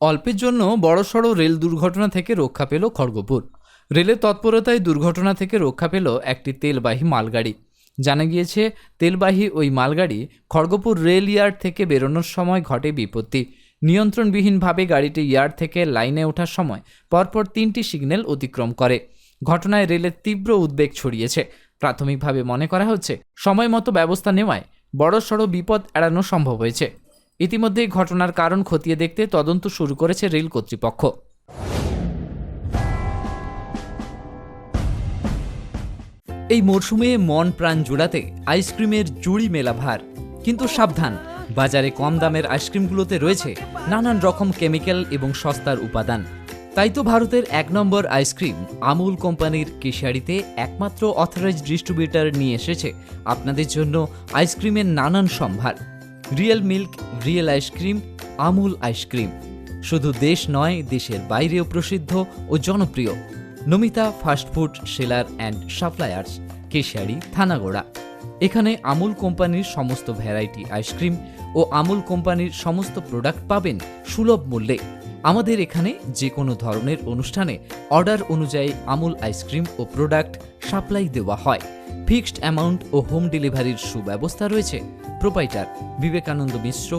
অল্পের জন্য বড়সড় রেল দুর্ঘটনা থেকে রক্ষা পেল খড়গপুর। রেলের তৎপরতায় দুর্ঘটনা থেকে রক্ষা পেল একটি তেলবাহী মালগাড়ি। জানা গিয়েছে, তেলবাহী ওই মালগাড়ি খড়গপুর রেল ইয়ার্ড থেকে বেরোনোর সময় ঘটে বিপত্তি। নিয়ন্ত্রণবিহীনভাবে গাড়িটি ইয়ার্ড থেকে লাইনে ওঠার সময় পরপর 3টি সিগন্যাল অতিক্রম করে। ঘটনায় রেলের তীব্র উদ্বেগ ছড়িয়েছে। প্রাথমিকভাবে মনে করা হচ্ছে, সময় মতো ব্যবস্থা নেওয়ায় বড়সড় বিপদ এড়ানো সম্ভব হয়েছে। ইতিমধ্যেই ঘটনার কারণ খতিয়ে দেখতে তদন্ত শুরু করেছে রেল কর্তৃপক্ষ। এই মরশুমে মন প্রাণ জোড়াতে আইসক্রিমের জুড়ি মেলা ভার। কিন্তু সাবধান, বাজারে কম দামের আইসক্রিমগুলোতে রয়েছে নানান রকম কেমিক্যাল এবং সস্তার উপাদান। তাই তো ভারতের 1 নম্বর আইসক্রিম আমুল কোম্পানির কেশিয়াড়িতে একমাত্র অথরাইজড ডিস্ট্রিবিউটর নিয়ে এসেছে আপনাদের জন্য আইসক্রিমের নানান সম্ভার। Real milk, real ice cream, Amul ice cream শুধু দেশ নয়, দেশের বাইরেও প্রসিদ্ধ ও জনপ্রিয়। Namita fast food seller and suppliers, Keshiari, Thanagora. এখানে আমুল কোম্পানির সমস্ত ভ্যারাইটি আইসক্রিম ও আমুল কোম্পানির সমস্ত প্রোডাক্ট পাবেন সুলভ মূল্যে। আমাদের এখানে যে কোনো ধরনের অনুষ্ঠানে অর্ডার অনুযায়ী আমুল আইসক্রিম ও প্রোডাক্ট সাপ্লাই দেওয়া হয়। ফিক্সড অ্যামাউন্ট ও হোম ডেলিভারির সুব্যবস্থা রয়েছে। প্রোপাইটার বিবেকানন্দ মিশ্র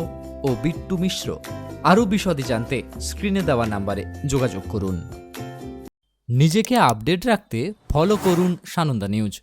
ও বিট্টু মিশ্র। আরও বিশদে জানতে স্ক্রিনে দেওয়া নাম্বারে যোগাযোগ করুন। নিজেকে আপডেট রাখতে ফলো করুন সানন্দা নিউজ।